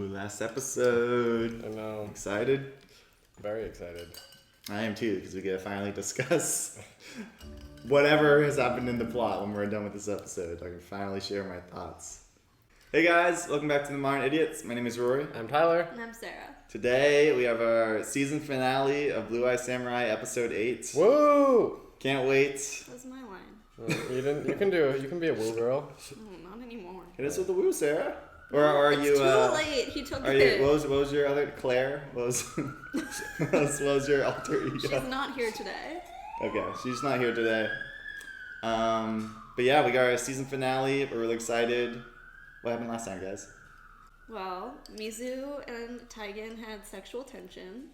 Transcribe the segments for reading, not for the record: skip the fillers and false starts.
Last episode. I know. Excited? Very excited. I am too, because we get to finally discuss whatever has happened in the plot when we're done with this episode. I can finally share my thoughts. Hey guys, welcome back to the Modern Idiots. My name is Rory. I'm Tyler. And I'm Sarah. Today we have our season finale of Blue Eye Samurai episode 8. Woo! Can't wait. That's my line. You can do it. You can be a woo girl. Oh, not anymore. Hit us with the woo, Sarah. Or are it's you? too late. He took Are it. you? What was your other Claire? What was your alter ego? She's not here today. Okay, she's not here today. But yeah, we got our season finale. We're really excited. What happened last time, guys? Well, Mizu and Taigen had sexual tension,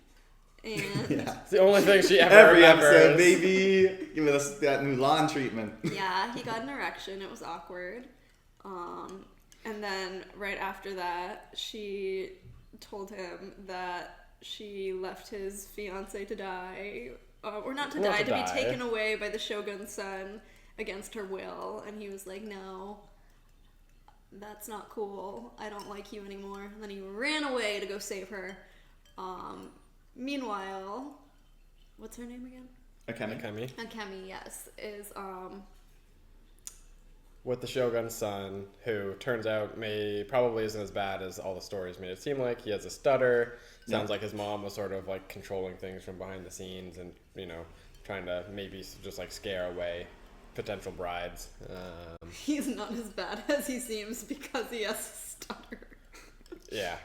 and Yeah. It's the only thing she ever Every remembers. episode, baby, give us that Mulan treatment. yeah, he got an erection. It was awkward. And then right after that, she told him that she left his fiance to die, or not to die, to be taken away by the Shogun's son against her will. And he was like, no, that's not cool. I don't like you anymore. And then he ran away to go save her. Meanwhile, what's her name again? Akemi. Akemi, yes, is With the Shogun's son, who turns out probably isn't as bad as all the stories made it seem like. He has a stutter. Sounds like his mom was sort of like controlling things from behind the scenes and, trying to maybe just like scare away potential brides. he's not as bad as he seems because he has a stutter. Yeah,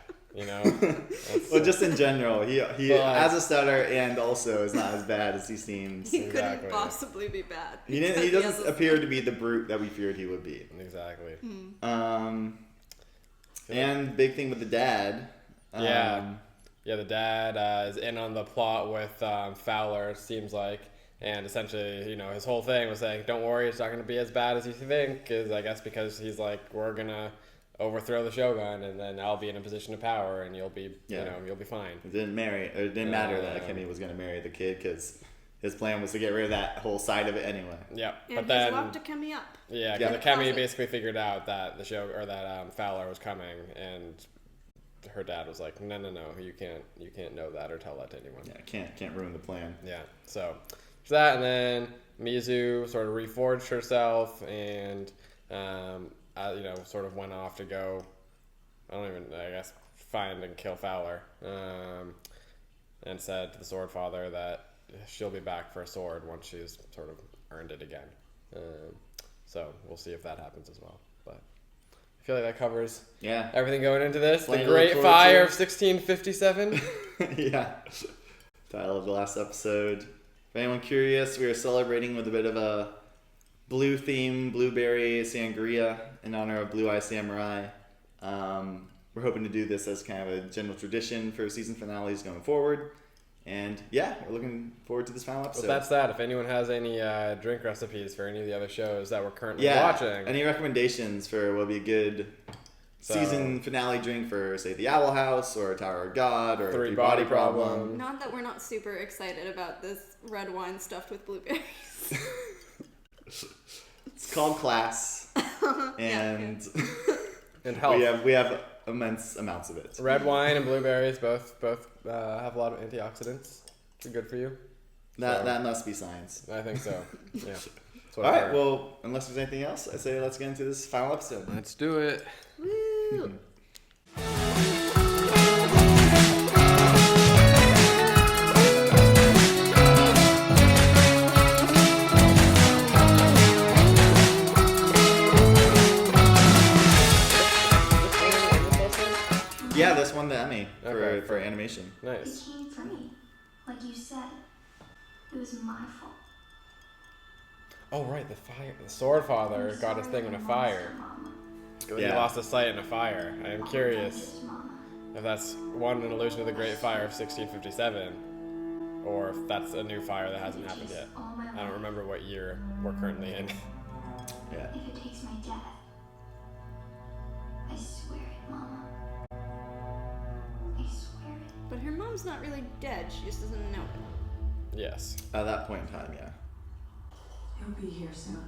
Well, just in general, he has a stutter and also is not as bad as he seems. He Exactly. couldn't possibly be bad. He because doesn't has a appear stutter. to be the brute that we feared he would be. Exactly. And big thing with the dad. Yeah, the dad is in on the plot with Fowler, it seems like. And essentially, his whole thing was saying, don't worry, it's not going to be as bad as you think, is I guess because he's like, we're going to overthrow the Shogun, and then I'll be in a position of power, and you'll be, you'll be fine. It didn't matter that Akemi was going to marry the kid because his plan was to get rid of that whole side of it anyway. Yeah, And but he's then locked Akemi up. yeah, Yeah. because Akemi basically figured out that that Fowler was coming, and her dad was like, no, you can't know that or tell that to anyone. Yeah, can't ruin the plan. Yeah, so that, and then Mizu sort of reforged herself and, sort of went off to go, I guess, find and kill Fowler, and said to the Sword Father that she'll be back for a sword once she's sort of earned it again. So we'll see if that happens as well. But I feel like that covers everything going into this. Plenty The to look Great forward Fire to. of 1657. Yeah. Title of the last episode. If anyone curious, we are celebrating with a bit of a blue theme, blueberry sangria in honor of Blue Eye Samurai. We're hoping to do this as kind of a general tradition for season finales going forward. And yeah, we're looking forward to this final episode. Well, that's that. If anyone has any drink recipes for any of the other shows that we're currently watching. Any recommendations for what would be a good season finale drink for, say, the Owl House or Tower of God or Three Body Body Problem? Problem. Not that we're not super excited about this red wine stuffed with blueberries. It's called Class, and And health. we have immense amounts of it. Red wine and blueberries both have a lot of antioxidants. They're good for you. That must be science. I think so. Yeah. All right. Well, unless there's anything else, I say let's get into this final episode. Let's do it. Woo! Yeah, this won the Emmy Okay. for animation. Nice. It came from me. Like you said, it was my fault. Oh right, the Sword Father got his thing in a fire. He lost his sight in a fire. I am curious if that's an allusion to the Great Fire of 1657, or if that's a new fire that hasn't happened yet. I don't remember what year we're currently in. Yeah. If it takes my death, I swear it, Mama. I swear it. But her mom's not really dead. She just doesn't know it. Yes. At that point in time, yeah. He'll be here soon.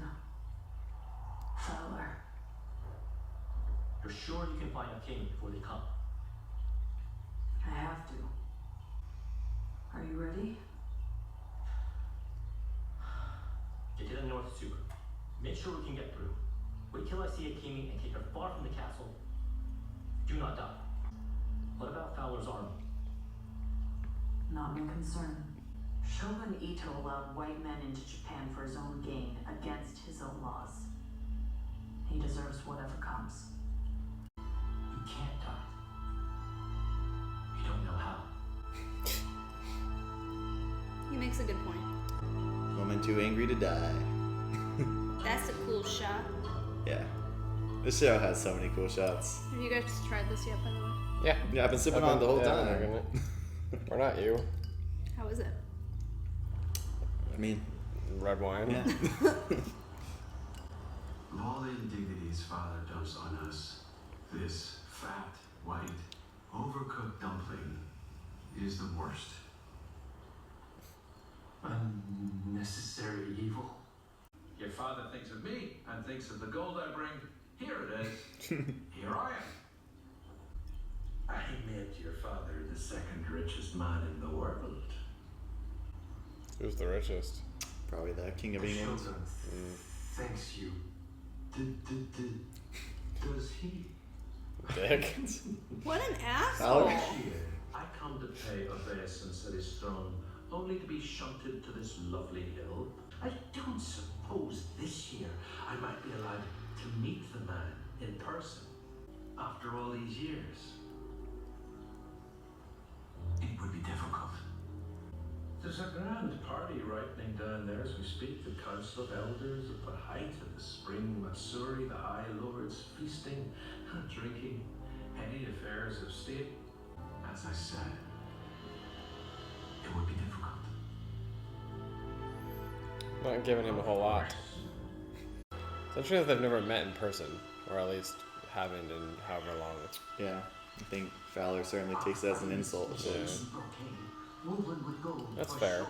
Fowler. You're sure you can find a king before they come? north sewer. Make sure we can get through. Wait till I see Akemi and take her far from the castle. Do not die. What about Fowler's army? Not my concern. Shogun Ito allowed white men into Japan for his own gain against his own laws. He deserves whatever comes. You can't die. You don't know how. He makes a good point. Woman too angry to die. That's a cool shot. Yeah. This show has so many cool shots. Have you guys tried this yet, by the way? Yeah. Yeah, I've been sipping on it the whole time. drinking it. Or not you. How is it? I mean, Red wine. yeah. Of all the indignities Father dumps on us, this fat, white, overcooked dumpling is the worst. Unnecessary evil. Your father thinks of me and thinks of the gold I bring. Here it is. Here I am. I made your father the second richest man in the world. Who's the richest? Probably the King of The England. Shogun thanks you. Does he? Dick. What an Fowler. asshole! Each year, I come to pay obeisance at his throne, only to be shunted to this lovely hill. I don't suppose this year I might be allowed to meet the man in person after all these years. It would be difficult. There's a grand party ripening down there as we speak. The Council of Elders at the height of the spring Matsuri, the High Lords feasting and drinking, heady affairs of state. As I said, it would be difficult. Not giving him a whole lot. It's interesting that they've never met in person, or at least haven't in however long. Yeah. I think Fowler certainly takes it as an insult. So. Yeah. That's fair.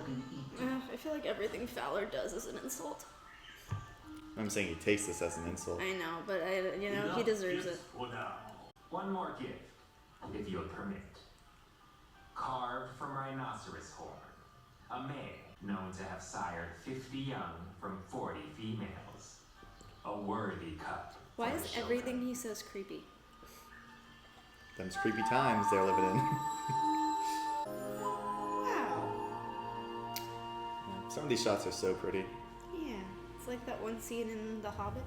I feel like everything Fowler does is an insult. I'm saying he takes this as an insult. I know, but he deserves it. For now. One more gift, if you'll permit. Carved from rhinoceros horn. A male known to have sired 50 young from 40 females. A worthy cup. Why for is the Shogun. everything he says creepy? Them's creepy times they're living in. Wow. Some of these shots are so pretty. Yeah. It's like that one scene in The Hobbit.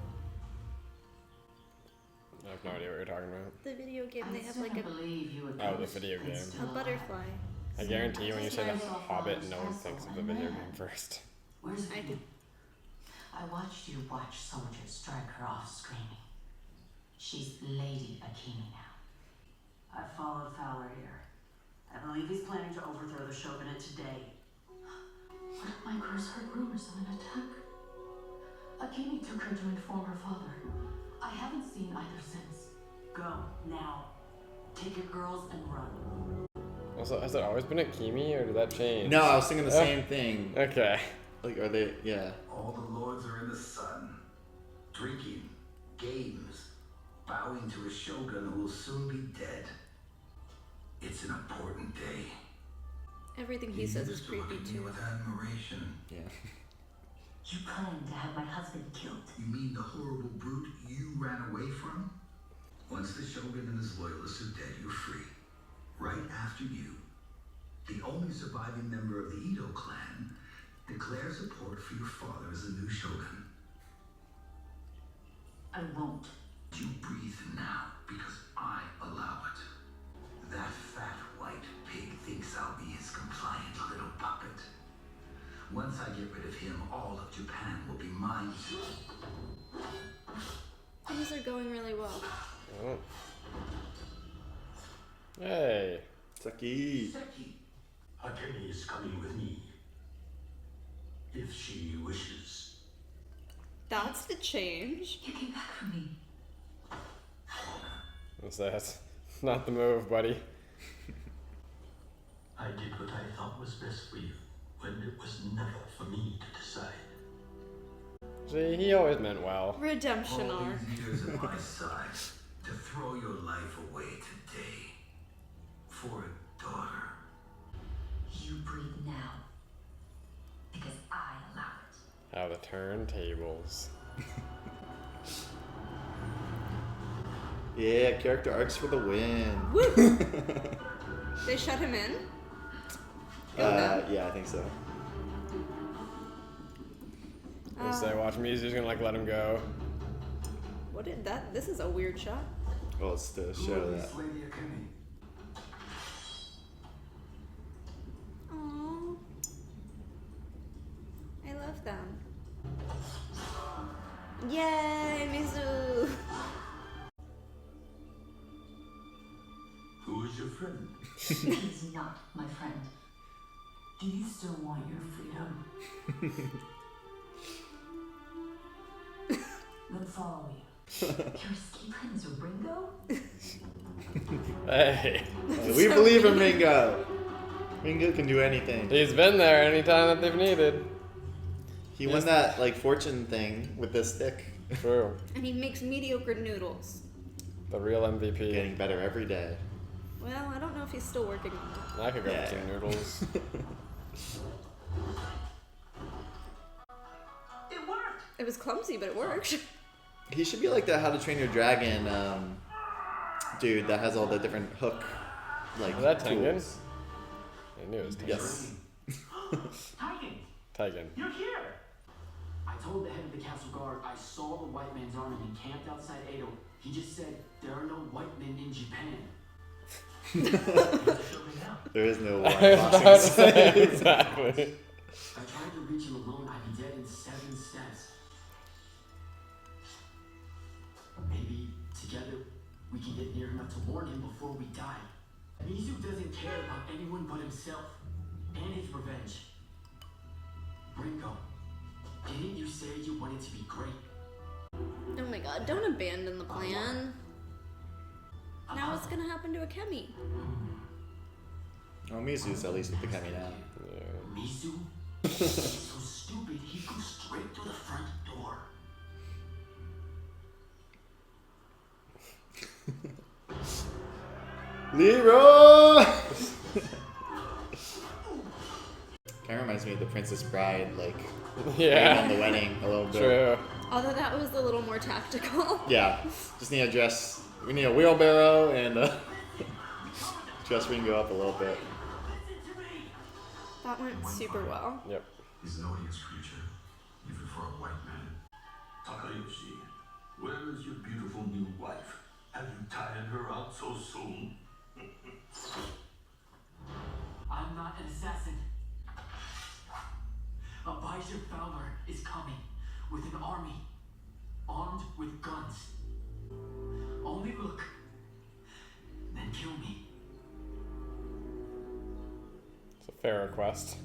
I have no idea what you're talking about. The video game, they I have still like believe you would Oh, the video game. a butterfly. I guarantee you when you say the That's my Hobbit, no one thinks of the video game first. Where's I do. I watched you watch soldiers strike her off screaming. She's Lady Akemi now. I followed Fowler here. I believe he's planning to overthrow the shogunate today. What if my girls heard rumors of an attack? Akemi took her to inform her father. I haven't seen either since. Go, now. Take your girls and run. Also, has it always been Akemi, or did that change? No, I was thinking the Oh. same thing. Okay. Like, are they? Yeah. All the lords are in the sun, drinking, games, bowing to a shogun who will soon be dead. It's an important day. Everything he says is creepy too. With admiration. Yeah. You plan to have my husband killed. You mean the horrible brute you ran away from? Once the shogun and his loyalists are dead, you're free. Right after you, the only surviving member of the Edo clan, declares support for your father as the new shogun. I won't. You breathe now because I allow it. That fat white pig thinks I'll be his compliant little puppet. Once I get rid of him, all of Japan will be mine. Things are going really well. Oh. Hey. Saki. Seki. Akemi is coming with me. If she wishes. That's the change. You came back for me. What's that? Not the move, buddy. I did what I thought was best for you, when it was never for me to decide. See, he always meant well. Redemption All arc. these years at my side to throw your life away today for a daughter. You breathe now. Because I allow it. How the Turntables. Yeah, character arcs for the win. Woo! They shut him in? Yeah, I think so. They say, watch Mizu's gonna like let him go. What did that? This is a weird shot. Well, it's to show that. Lady Akemi. Aww. I love them. Yay, Mizu! Who is your friend? He's not my friend. Do you still want your freedom? Then follow me. Your escape plan is a Ringo? Hey. We believe in Ringo. Ringo can do anything. He's been there anytime that they've needed. He won that like fortune thing with this stick. True. And he makes mediocre noodles. The real MVP. Getting better every day. Well, I don't know if he's still working on I could go Yeah. for some noodles. It worked! it. It was clumsy, but it worked. He should be like the How to Train Your Dragon dude that has all the different hook like Was that Tengen? tools. I knew it was Tengen. Yes. Titan, Tigen. you're here! I told the head of the castle guard I saw the white man's army encamped outside Edo. He just said there are no white men in Japan. Show me now. There is no I one was about to say, boxing. exactly. If I tried to reach him alone, I'd be dead in 7 steps. Maybe together we can get near enough to warn him before we die. Mizu doesn't care about anyone but himself and his revenge. Ringo, didn't you say you wanted to be great? Oh my god, don't abandon the plan. Now what's gonna happen to Akemi? Oh, Mizu's at least with the Kemi now. Yeah. Mizu? He's so stupid he goes straight to the front door. Leroy! Kind of reminds me of the Princess Bride, like Yeah. on the wedding a little bit. True. Although that was a little more tactical. Yeah, just need to dress. We need a wheelbarrow and dress Ringo up a little bit. That went super well. Yep. He's an odious creature, even for a white man. Takayoshi, where is your beautiful new wife? Have you tired her out so soon? I'm not an assassin. Abijah Fowler is coming with an army, armed with guns. Only look, then kill me. It's a fair request.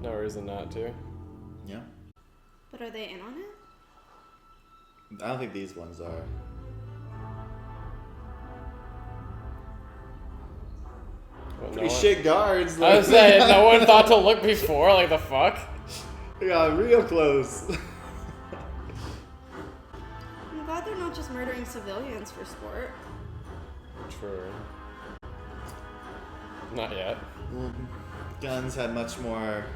No reason not to. Yeah, But are they in on it? I don't think these ones are. Well, Pretty shit guards. I was saying, no one thought to look before. Like the fuck. They got real close. I'm glad they're not just murdering civilians for sport. True. Not yet. Guns had much more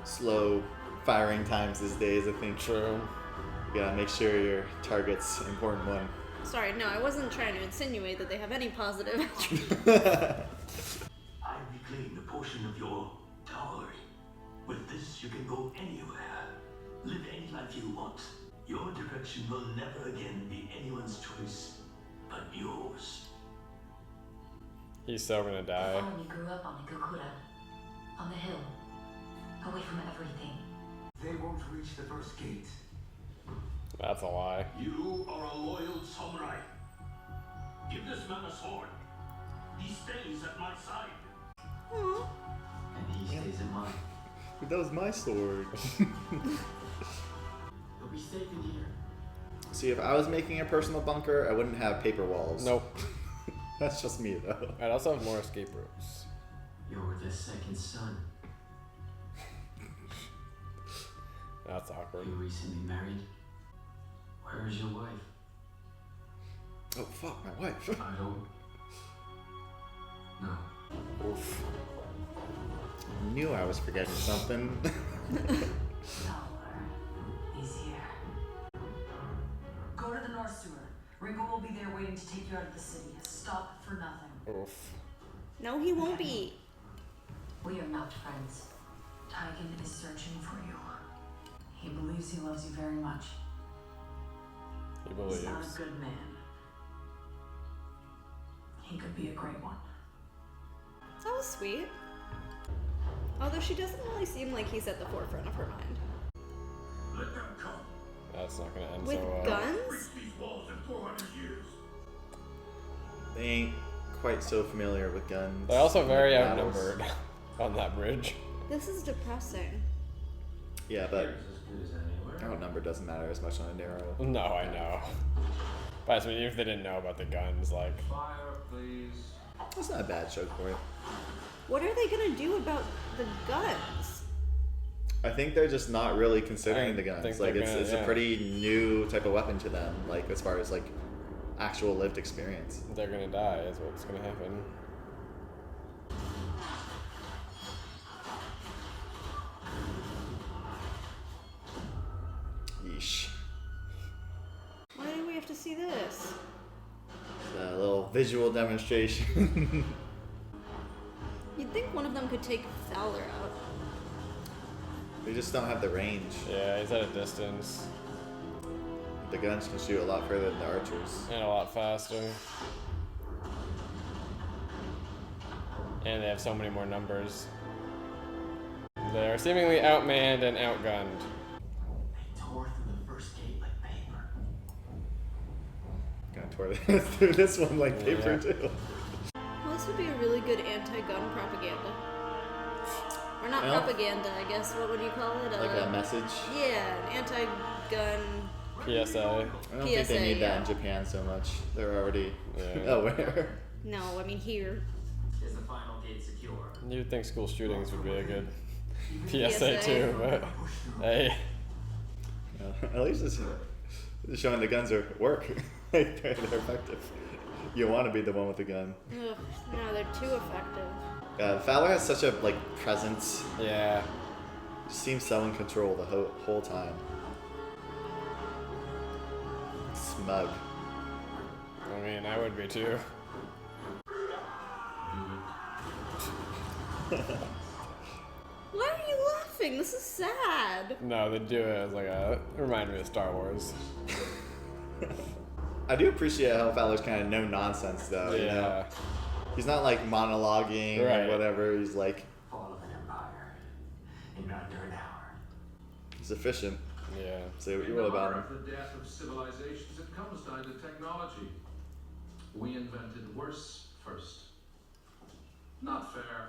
slow firing times these days, I think. True. You gotta make sure your target's an important one. Sorry, no, I wasn't trying to insinuate that they have any positive attributes. I reclaim the portion of your tower. With this, you can go anywhere. Live any life you want. Your direction will never again be anyone's choice, but yours. He's so gonna die. We grew up on the Gokura, on the hill, away from everything. They won't reach the first gate. That's a lie. You are a loyal samurai. Give this man a sword. He stays at my side. Aw. And he stays in mine. That was my sword. You'll be safe in here. See, if I was making a personal bunker, I wouldn't have paper walls. Nope. That's just me, though. I'd also have more escape routes. You're the second son. That's awkward. You recently married. Where is your wife? Oh, fuck, my wife. I don't. No. Oof. Knew I was forgetting something. Fowler. going to take you out of the city. Stop for nothing. Oof. No, he won't be. We are not friends. Tigan is searching for you. He believes he loves you very much. He He's not believes. a good man. He could be a great one. That was sweet. Although she doesn't really seem like he's at the forefront of her mind. Let them come. That's not gonna end With so well. guns? Breach these walls in 400 years. They ain't quite so familiar with guns. They're also very and battles. outnumbered on that bridge. This is depressing. Yeah, but Here's as good as anywhere. outnumber doesn't matter as much on a narrow. No, I know. But I mean, even if they didn't know about the guns, like, Fire, please. That's not a bad choke point. What are they gonna do about the guns? I think they're just not really considering I the guns. think Like they're it's gonna- it's yeah. a pretty new type of weapon to them. Like as far as like actual lived experience. they're gonna die, is what's gonna happen. Yeesh. Why do we have to see this? A little visual demonstration. You'd think one of them could take Fowler out. They just don't have the range. Yeah, he's at a distance The guns can shoot a lot further than the archers. and a lot faster. And they have so many more numbers. They're seemingly outmanned and outgunned. They tore through the first gate like paper. Gonna tore through this one like paper Yeah. too. Well, this would be a really good anti-gun propaganda. Or not Well- propaganda, I guess. What would you call it? Like a message. Yeah, an anti-gun. PSA. I don't think PSA, they need that yeah. in Japan so much. They're already Yeah. aware. No, I mean here. Is the final gate secure? You'd think school shootings would be a good PSA. PSA too, but hey, At least it's showing the guns are work. Like, they're effective. You want to be the one with the gun. Ugh, no, they're too effective. Fowler has such a like presence. yeah. Just seems so in control the whole time. Smug. I mean, I would be too. Why are you laughing? This is sad. No, they do it as like a remind me of Star Wars. I do appreciate how Fowler's kind of no nonsense though. You know? Yeah. He's not like monologuing Right. or whatever. He's like Fall of an empire. In under an hour. he's efficient. Yeah. Say what In you will the about honor him. of the death of civilizations, it comes down to technology. We invented worse first. Not fair,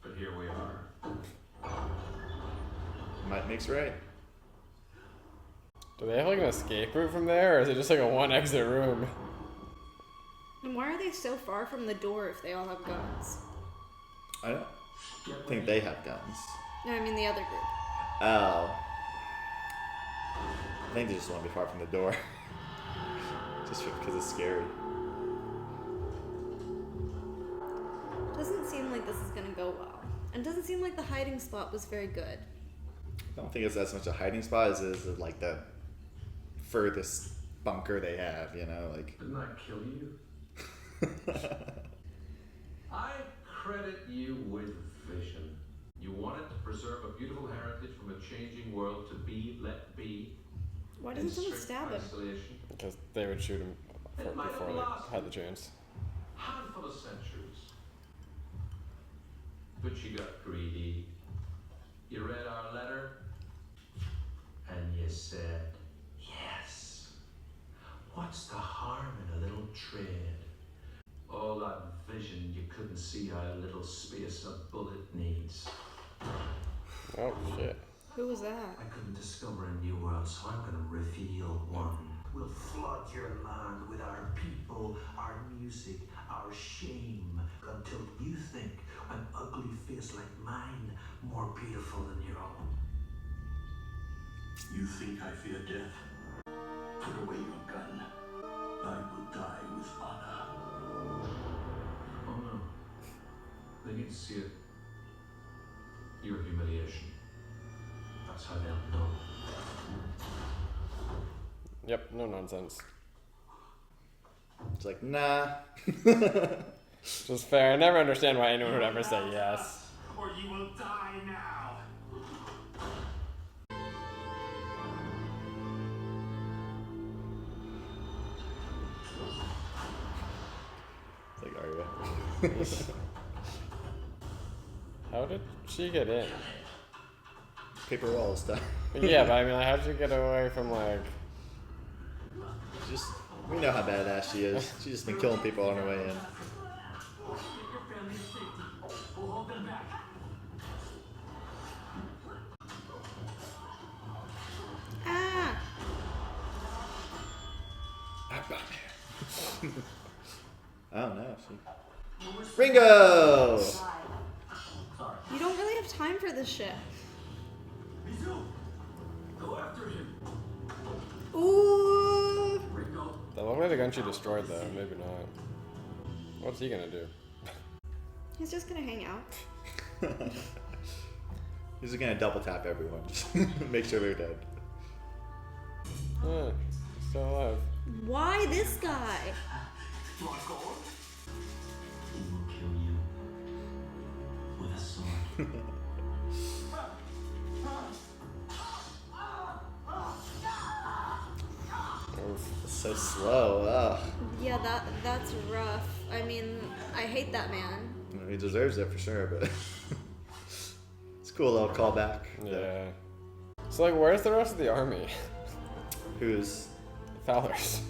but here we are. Might makes right. Do they have like an escape route from there, or is it just like a one exit room? And why are they so far from the door if they all have guns? I don't Get think they have guns. No, I mean the other group. Oh. I think they just want to be far from the door. Just because it's scary. Doesn't seem like this is gonna go well. And doesn't seem like the hiding spot was very good. I don't think it's as much a hiding spot as it is like the furthest bunker they have, you know, like. Didn't I kill you? I credit you with vision. You wanted to preserve a beautiful heritage from a changing world to be let be. Why in doesn't someone strict stab him? isolation. Because they would shoot him It might have before lasted. they had the chance. Handful of centuries. But you got greedy. You read our letter, and you said, yes. What's the harm in a little trade? All that vision you couldn't see how little space a bullet needs. Oh shit. Who was that? I couldn't discover a new world, so I'm gonna reveal one. We'll flood your land with our people, our music, our shame, until you think an ugly face like mine more beautiful than your own. You think I fear death? Put away your gun. I will die with honor. Oh no. They need to see it. Your humiliation. That's how they'll know. Yep, no nonsense. She's like, nah. Which is fair. I never understand why anyone would ever say yes. Or you will die now. It's like Arya. How did she get in? Paper wall stuff. Yeah, but I mean, like, how did she get away from, like... Just, we know how badass she is. She's just been killing people on her way in. Your family's safety. We'll hold them back. Ah! I don't know. Ringo! Sorry. You don't really have time for this shit. Mizu! Go after him. Ooh! Ringo. That looked like the gun she destroyed, though. Maybe not. What's he gonna do? He's just gonna hang out. He's just gonna double tap everyone. Just make sure they're dead. He's still alive. Why this guy? You want gold? He will kill you with a sword. Oof. It's so slow. Ugh. Yeah, that's rough. I mean, I hate that man. Well, he deserves it for sure, but it's a cool little callback. Yeah. So, like, where's the rest of the army? Who's Fowler's.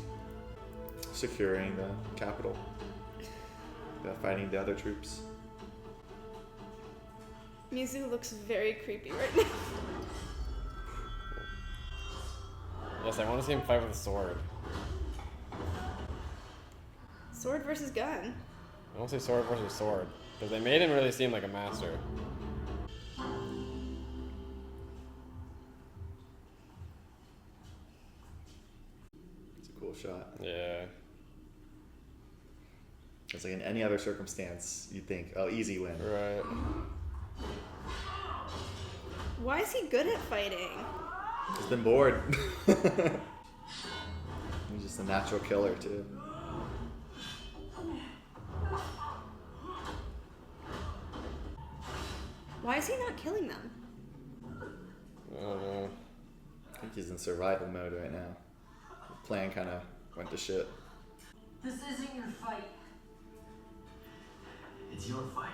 securing the capital? Fighting the other troops. Mizu looks very creepy right now. Yes, I want to see him fight with a sword. Sword versus gun. I don't say sword versus sword. Because they made him really seem like a master. It's a cool shot. Yeah. It's like in any other circumstance, you'd think, oh, easy win. Right. Why is he good at fighting? He's been bored. He's just a natural killer, too. Why is he not killing them? I don't know. I think he's in survival mode right now. The plan kind of went to shit. This isn't your fight. It's your fight.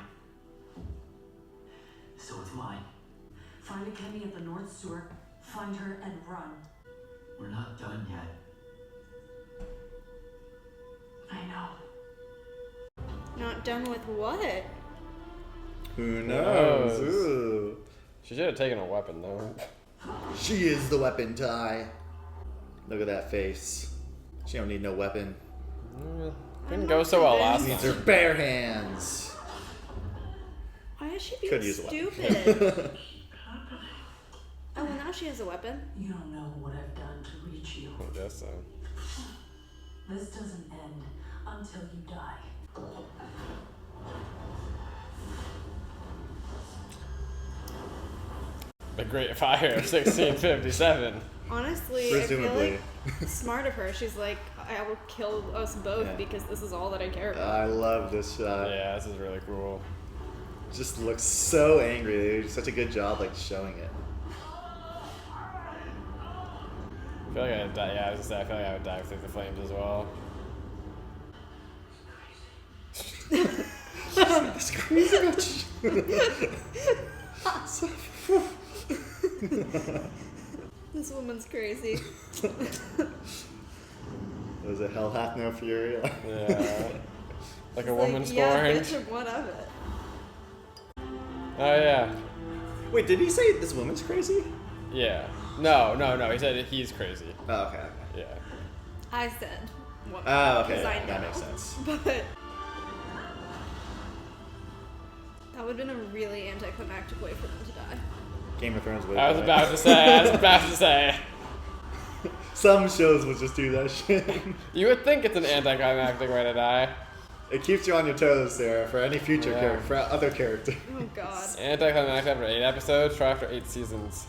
So it's mine. Find Akemi at the North Sewer, find her, and run. We're not done yet. I know. Not done with what? Who knows? knows? Ooh. She should have taken a weapon, though. She is the weapon, Ty. Look at that face. She don't need no weapon. Didn't go so well last She time. needs her bare hands. Why is she Could being use a weapon. stupid? Oh, well, now she has a weapon. You don't know what I've done to reach you. I guess so. This doesn't end until you die. The Great Fire of 1657. Honestly, I Presumably. feel like smart of her. She's like, I will kill us both Yeah. because this is all that I care about. I love this shot. Yeah, this is really cool. Just looks so angry. They did such a good job like showing it. I feel like I'd die. Yeah, I was gonna say, I feel like I would dive through the flames as well. It's crazy. This woman's crazy. Was it Hell Hath No Fury? Yeah. Like a It's woman like, yeah, scorned. bitch, and what of it? Oh, yeah. Wait, did he say this woman's crazy? Yeah. No. He said he's crazy. Oh, okay. Yeah. I said woman. Oh, okay. because I That know. makes sense. But that would have been a really anticlimactic way for them to die. Game of Thrones would. I was about to say. Some shows would just do that shit. You would think it's an anticlimactic way to die. It keeps you on your toes, Sarah, for any future Yeah. character, for other character. Oh god. Anticlimactic after 8 episodes, try after 8 seasons.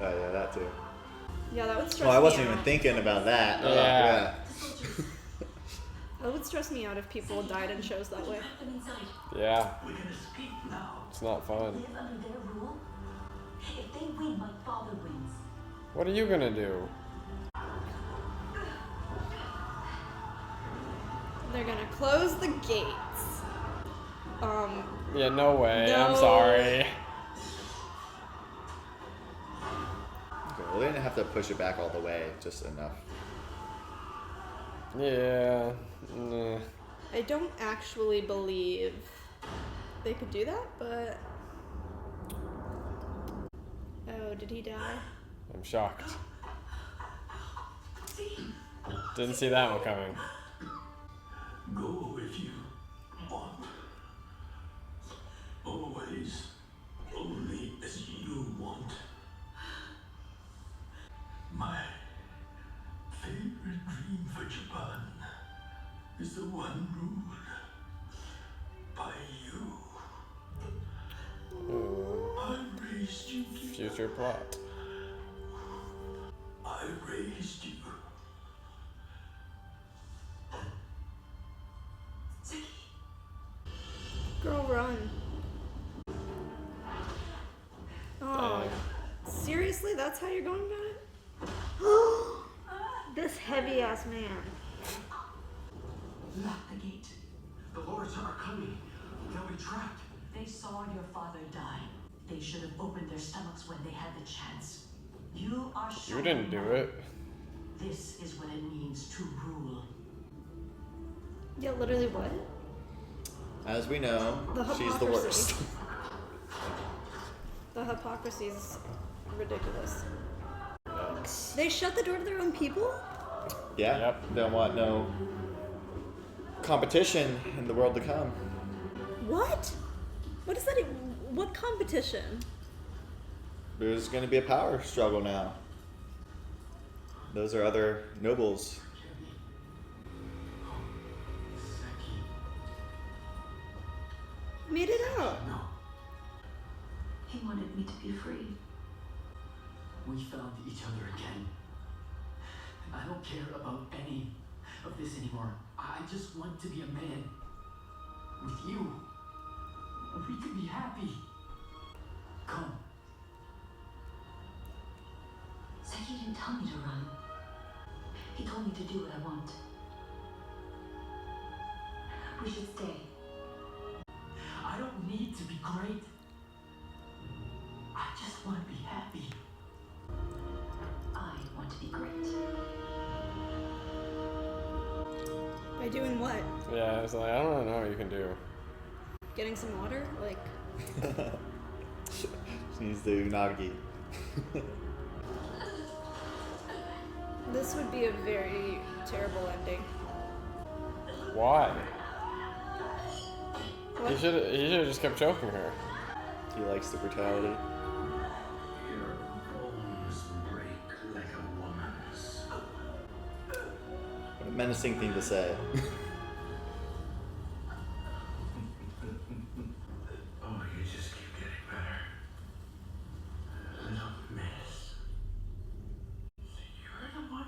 Oh yeah, that too. Yeah, that would stress Oh, I wasn't me even out. thinking about that. Oh, Yeah. yeah. That would stress me out if people died in shows that way. Yeah, We can escape now. it's not fun. Live under their rule. If they win, my father wins. What are you gonna do? They're gonna close the gates. Yeah, no way. No. I'm sorry. Okay, well, they didn't have to push it back all the way, just enough. Yeah. Nah. I don't actually believe they could do that, but... Oh, did he die? I'm shocked. Didn't see that one coming. Go if you want. Always, only as you want. My favorite dream for Japan is the one ruled by you. I raised you. Future plot. I raised you. Girl, run. Oh, seriously? That's how you're going about it? This heavy-ass man. Lock the gate. The lords are coming. They'll be trapped. They saw your father die. They should have opened their stomachs when they had the chance. You are You showing didn't do them. it. This is what it means to rule. Yeah, literally what? As we know, The she's the worst. hypocrisy. The hypocrisy is ridiculous. They shut the door to their own people? Yeah. Yep. They don't want no competition in the world to come. What? What is that? What competition? There's going to be a power struggle now. Those are other nobles. Made it out. No. He wanted me to be free. We found each other again. I don't care about any of this anymore. I just want to be a man. With you. We could be happy. Come. Seki didn't tell me to run. He told me to do what I want. We should stay. I don't need to be great. I just want to be happy. I want to be great. By doing what? Yeah, it's like, I don't know what you can do. Getting some water? Like, She needs the unagi. this would be a very terrible ending. Why? What? He should have just kept choking her. He likes the brutality. Your bones break like a woman's. What a menacing thing to say. Oh, you just keep getting better. Little miss. You're the one.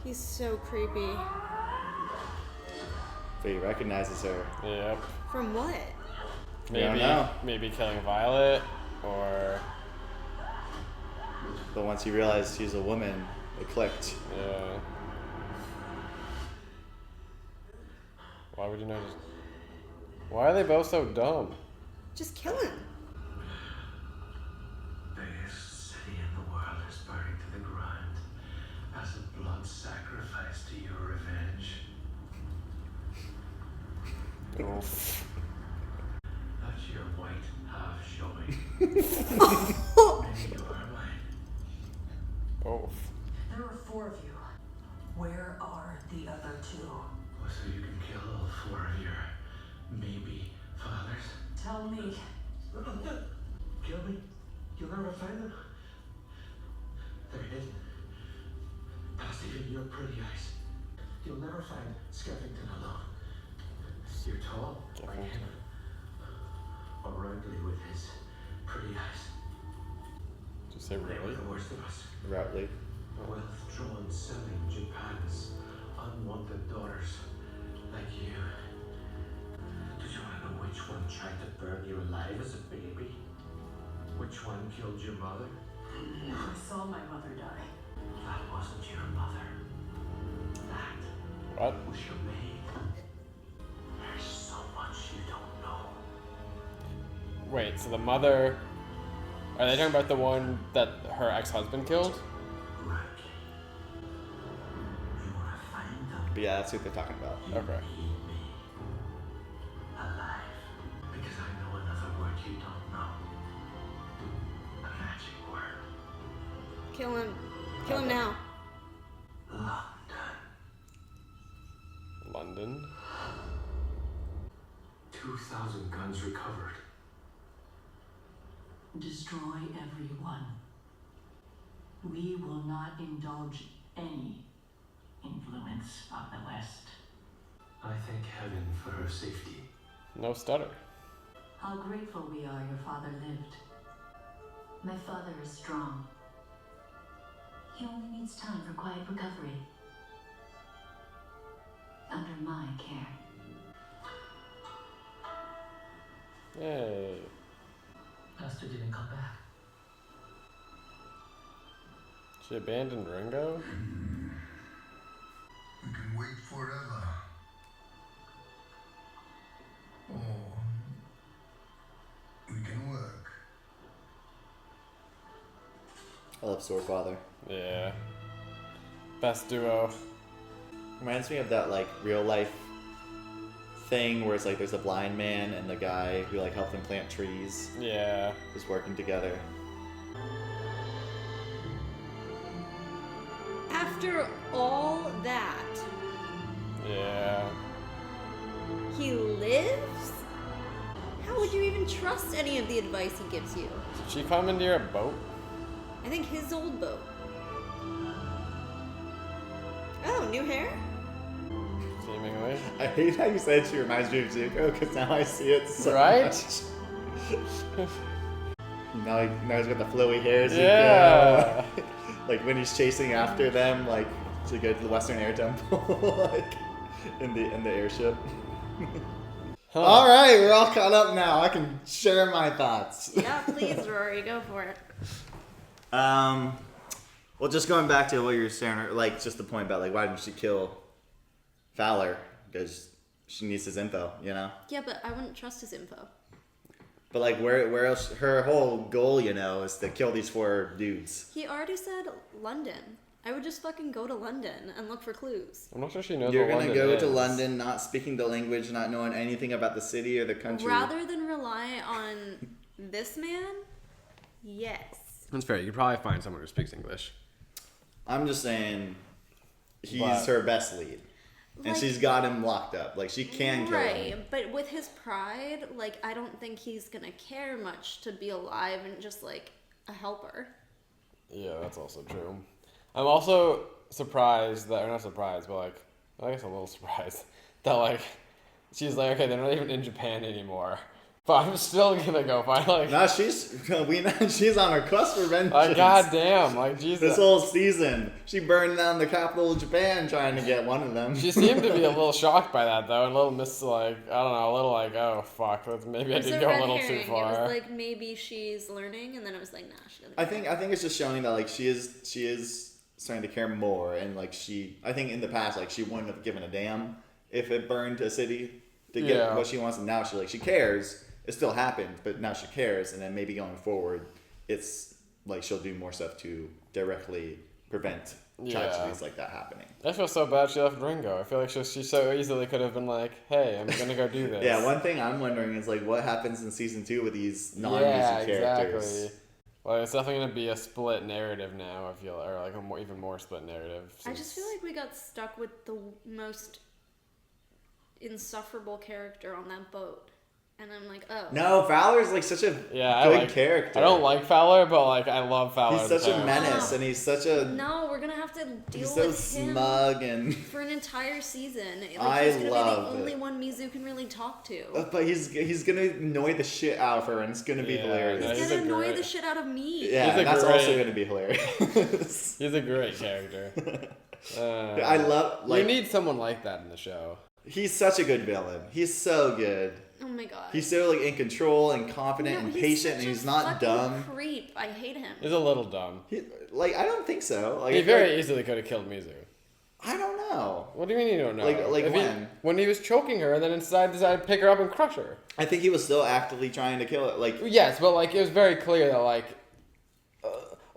He's so creepy. But he recognizes her. Yep. From what? I don't Maybe know. maybe killing Violet or But once he realized she's a woman, it clicked. yeah. Why would you not just... Why are they both so dumb? Just kill him. Biggest city in the world is burning to the ground as a blood sacrifice to your revenge. Oof. That's your white half showing. Maybe you are mine. Oof. There are 4 of you. Where are the other 2? Well, so you can kill all 4 of your maybe fathers. Tell me. Kill me. You'll never find them. They're hidden. Past even your pretty eyes. You'll never find Skeffington alone. You're tall, like him. Or roundly with his pretty eyes. Did you say They were really? the worst of us. Routely. Wealth-drawn selling Japan's unwanted daughters like you. Did you want to know which one tried to burn you alive as a baby? Which one killed your mother? I saw my mother die. That wasn't your mother. That What? was your maid. There's so much you don't know. Wait, so the mother... Are they talking about the one that her ex-husband killed? Right. You want to find them? But yeah, that's what they're talking about. Okay. Need me alive. Because I know another word you don't know. A magic word. Kill him. Kill him now. London. London? 2,000 guns recovered. Destroy everyone. We will not indulge any influence of the West. I thank heaven for her safety. No stutter. How grateful we are your father lived. My father is strong. He only needs time for quiet recovery. Under my care. Hey. Master didn't come back. She abandoned Ringo? We can wait forever. Or we can work. I love Sword Father. Yeah. Best duo. Reminds me of that like real life thing where it's like there's a blind man and the guy who like helped him plant trees, Yeah. just working together. After all that, Yeah. he lives? How would you even trust any of the advice he gives you? Did she commandeer a boat? I think his old boat. Oh, new hair? Seemingly. I hate how you said she reminds me of Zuko because now I see it so Right? much. now he's got the flowy hair. Zuko. Yeah. Like when he's chasing after them, like to go to the Western Air Temple, like in the airship. Huh. All right, we're all caught up now. I can share my thoughts. Yeah, please, Rory, go for it. Well, just going back to what you were saying, like just the point about like why didn't she kill Fowler? Because she needs his info, you know. Yeah, but I wouldn't trust his info. But like where else? Her whole goal, you know, is to kill these 4 dudes. He already said London. I would just fucking go to London and look for clues. I'm not sure she knows You're what gonna London go is. to London, not speaking the language, not knowing anything about the city or the country. Rather than rely on this man, yes. That's fair. You could probably find someone who speaks English. I'm just saying, he's But- her best lead, and Like- she's got him locked up. Like she can kill him. Right, but with his pride, like, I don't think he's gonna care much to be alive and just, like, a helper. Yeah, that's also true. I'm also surprised that, or not surprised, but like, I guess a little surprised that like, she's like, okay, they're not even in Japan anymore, but I'm still gonna go find like, No, she's on her quest for vengeance. like goddamn, like Jesus. This whole season, she burned down the capital of Japan trying to get one of them. She seemed to be a little shocked by that though, and a little like, I don't know, a little like, oh fuck, maybe I It was did a go a red little herring. too far. It was like maybe she's learning, and then it was like, nah, she doesn't. I think it's just showing that like she is starting to care more, and like I think in the past like she wouldn't have given a damn if it burned a city to get Yeah. what she wants, and now she cares. It still happened, but now she cares, and then maybe going forward, it's like she'll do more stuff to directly prevent tragedies like that happening. I feel so bad she left Ringo. I feel like she so easily could have been like, hey, I'm gonna go do this. Yeah, one thing I'm wondering is like what happens in season 2 with these non-music characters. Exactly. Well, it's definitely gonna be a split narrative now. I feel, or like even more split narrative. I just feel like we got stuck with the most insufferable character on that boat. And I'm like, oh. No, Fowler's like such a good character. I don't like Fowler, but like I love Fowler. He's as such a character. menace, and he's such a No, we're gonna have to deal he's so with him smug and. for an entire season. Like, I he's gonna love be the only it. one Mizu can really talk to. But he's gonna annoy the shit out of her, and it's gonna be Yeah, hilarious. no, He's he's gonna a annoy great- the shit out of me. Yeah, He's a that's great- also gonna be hilarious. He's a great character. I love, like, you need someone like that in the show. he's such a good villain. He's so good. Oh my god. He's so like in control and confident No, and he's patient, such and a he's not fucking dumb. Creep. I hate him. He's a little dumb. Like, I don't think so. Like, He I feel very like- easily could have killed Mizu. I don't know. What do you mean you don't know? Like If when? when he was choking her and then decided to pick her up and crush her. I think he was still actively trying to kill it. Like, Yes, but like it was very clear that like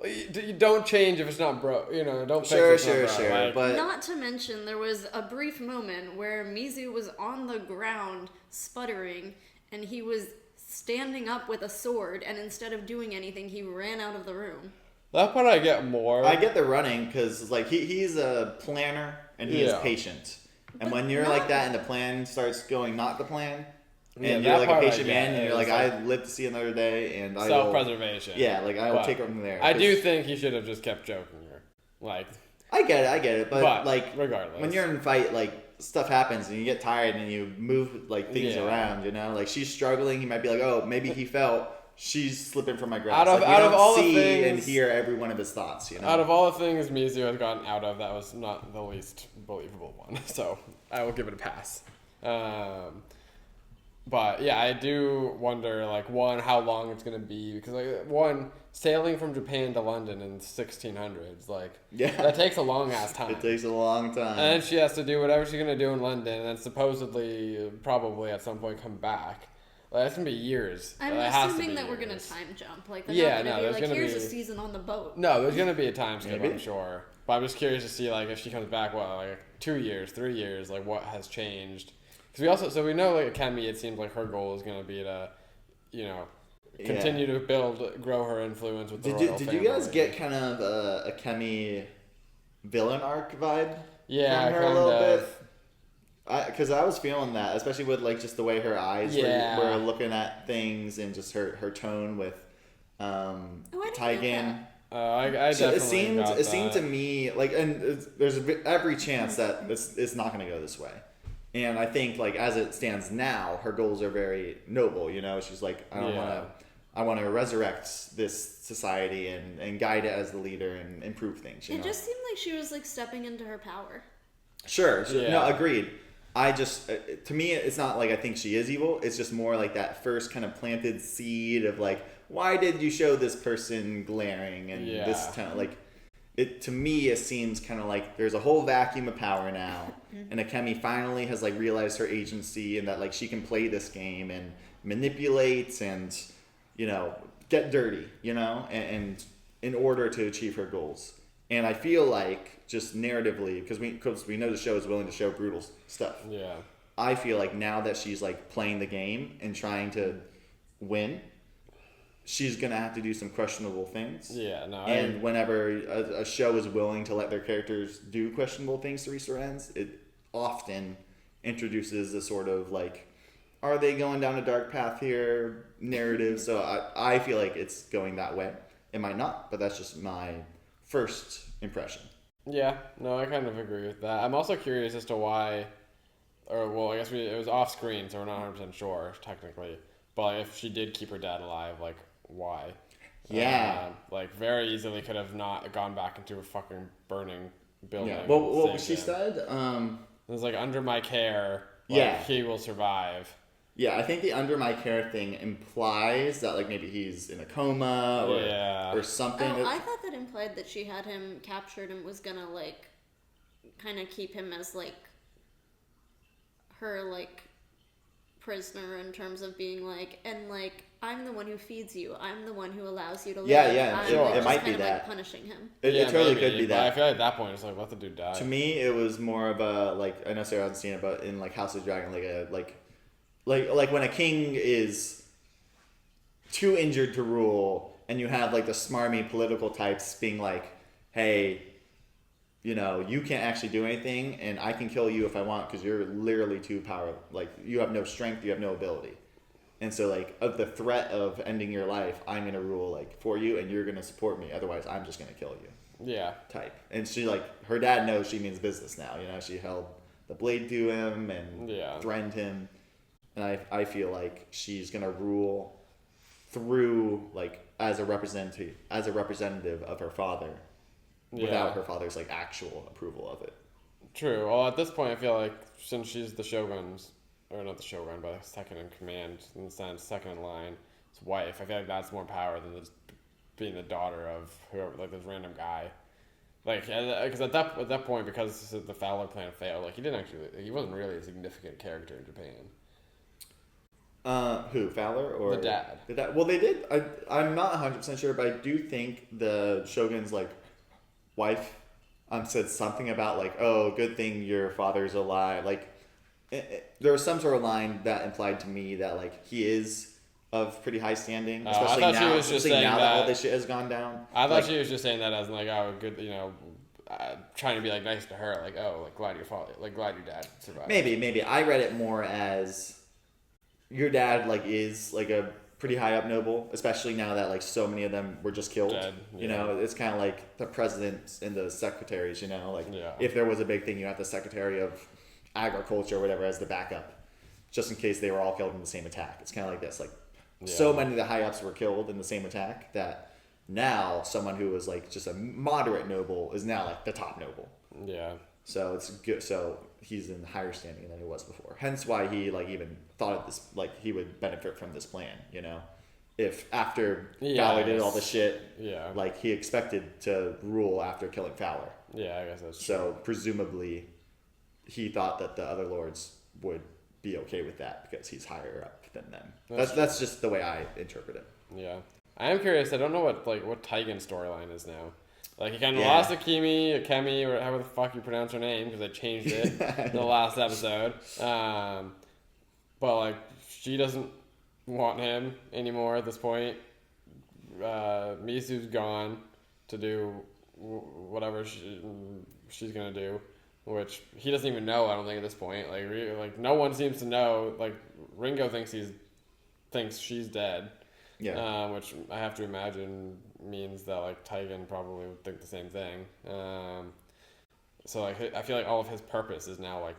you don't change if it's not broke. You know, don't fix sure, if it's not sure, broke. sure. Like, But Not to mention, there was a brief moment where Mizu was on the ground sputtering, and he was standing up with a sword, and instead of doing anything, he ran out of the room. that part I get more. I get the running because like he's a planner and he is Yeah. patient. And But when you're not- like that and the plan starts going not the plan, Yeah, and that you're like a part I patient get man and you're is, like, I live to see another day and I will, self-preservation. yeah, like I will But take it from there. I do 'Cause think he should have just kept choking her. Like, I get it, but like regardless, when you're in a fight, like stuff happens and you get tired and you move like things Yeah. around, you know? Like she's struggling, he might be like, oh, maybe he felt she's slipping from my grasp. Out of- like, you out of don't all the see and things- hear every one of his thoughts, you know? out of all the things Mizu has gotten out of, that was not the least believable one. So I will give it a pass. But yeah, I do wonder, like, one, how long it's gonna be, because like one, sailing from Japan to London in 1600s, like, Yeah. that takes a long ass time. It takes a long time. And then she has to do whatever she's gonna do in London, and then supposedly, probably at some point, come back. Like, that's gonna be years. I'm That has to assuming be that we're gonna years. time jump. Like, they're Yeah, not no, gonna there's be like, gonna here's be- a season on the boat. No, there's gonna be a time skip, Maybe. I'm sure. But I'm just curious to see, like, if she comes back, what, like 2 years, 3 years, like, what has changed? Because we know, like, Akemi, it seems like her goal is gonna be to, you know, continue to grow her influence with the royal Did family. you guys get kind of a Kemi villain arc vibe? Yeah, from her kind a little of. bit. Because I was feeling that, especially with like just the way her eyes Yeah. were looking at things and just her tone with I didn't Taigen. get I So definitely got it seemed that. to me like, and there's every chance that it's not going to go this way. And I think like as it stands now, her goals are very noble. You know, she's like, I want to resurrect this society and guide it as the leader and improve things. You It know? just seemed like she was like stepping into her power. Sure. Yeah. No, agreed. I just, to me, it's not like I think she is evil. It's just more like that first kind of planted seed of like, why did you show this person glaring and this kind of like, it to me it seems kind of like there's a whole vacuum of power now, and Akemi finally has like realized her agency and that like she can play this game and manipulate and you know get dirty, you know, and in order to achieve her goals. And I feel like just narratively, because we know the show is willing to show brutal stuff. Yeah. I feel like now that she's like playing the game and trying to win, she's gonna have to do some questionable things. Yeah, no. And whenever a show is willing to let their characters do questionable things to reach their ends, it often introduces a sort of like, are they going down a dark path here narrative? So I feel like it's going that way. It might not, but that's just my first impression. Yeah, no, I kind of agree with that. I'm also curious as to why, or well, I guess it was off screen, so we're not 100% sure technically. But like, if she did keep her dad alive, like why? Yeah. Like very easily could have not gone back into a fucking burning building. Yeah. and Well, what saved she him. said. It was like under my care. Like, Yeah. he will survive. Yeah, I think the under my care thing implies that like maybe he's in a coma or something. Oh, I thought that implied that she had him captured and was gonna like kind of keep him as like her like prisoner in terms of being like, and like I'm the one who feeds you, I'm the one who allows you to live. Yeah, I'm, sure. like, It just might kind be of, that. like, punishing him. It totally could be But I that. feel like at that point it's like let the dude die. To me, it was more of a like I know Sarah hasn't seen it, but in like House of Dragon, like when a king is too injured to rule, and you have like the smarmy political types being like, "Hey, you know, you can't actually do anything, and I can kill you if I want because you're literally too powerful. Like you have no strength, you have no ability." And so, like, of the threat of ending your life, I'm gonna rule like for you, and you're gonna support me. Otherwise, I'm just gonna kill you. Yeah. Type. And she like her dad knows she means business now. You know, she held the blade to him and threatened him. And I feel like she's gonna rule through like as a representative of her father, without Yeah. her father's like actual approval of it. True. Well, at this point, I feel like since she's the Shogun's, or not the Shogun, but second in command, in the sense, second in line, his wife, I feel like that's more power than just being the daughter of whoever, like this random guy. Like, because at that point, because the Fowler plan failed, like he wasn't really a significant character in Japan. Who, Fowler or The dad? The dad. Well, they did. I'm not 100% sure, but I do think the Shogun's like wife said something about like, oh, good thing your father's alive. Like, there was some sort of line that implied to me that like he is of pretty high standing, especially I thought she now. was just Especially saying now that all that- this shit has gone down. I thought Like, she was just saying that as like, oh, good, trying to be like nice to her, like, oh, like glad your dad survived. maybe I read it more as your dad like is like a pretty high up noble, especially now that like so many of them were just killed. Dead, You yeah. know, it's kind of like the presidents and the secretaries. You know, like Yeah. if there was a big thing, you have the secretary of agriculture or whatever as the backup, just in case they were all killed in the same attack. It's kind of like this. Like so Yeah. many of the high ups were killed in the same attack that now someone who was like just a moderate noble is now like the top noble. Yeah. So it's good. So he's in higher standing than he was before. Hence why he like even thought of this, like he would benefit from this plan. You know, if after Fowler did all the shit, Yeah. like he expected to rule after killing Fowler. Yeah, I guess that's true. So presumably, he thought that the other lords would be okay with that because he's higher up than them. That's just the way I interpret it. Yeah. I am curious. I don't know what Taigen's storyline is now. Like, he kind of Yeah. lost to Kemi, or however the fuck you pronounce her name, because I changed it in the last episode. But, like, she doesn't want him anymore at this point. Misu's gone to do whatever she's going to do, which he doesn't even know, I don't think, at this point. Like no one seems to know. Like, Ringo thinks she's dead. Yeah. Which I have to imagine means that like Taigen probably would think the same thing. So like I feel like all of his purpose is now like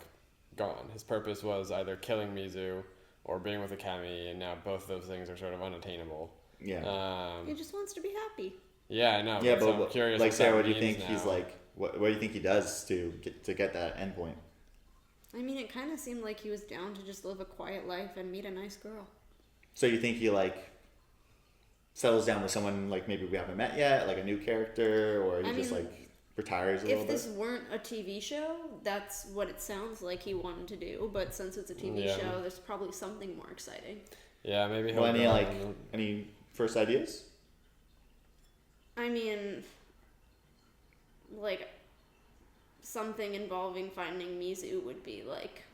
gone. His purpose was either killing Mizu or being with Akemi, and now both of those things are sort of unattainable. Yeah. He just wants to be happy. Yeah, I know. Yeah, so but I'm curious. like Sarah, what that do you think means he's now. like? What do you think he does to get that end point? I mean, it kind of seemed like he was down to just live a quiet life and meet a nice girl. So you think he like settles down with someone like maybe we haven't met yet, like a new character, or he I just mean, like retires a little If bit? this weren't a TV show, that's what it sounds like he wanted to do. But since it's a TV Yeah. show, there's probably something more exciting. Yeah, maybe he'll Well, go any first ideas? I mean, like, something involving finding Mizu would be like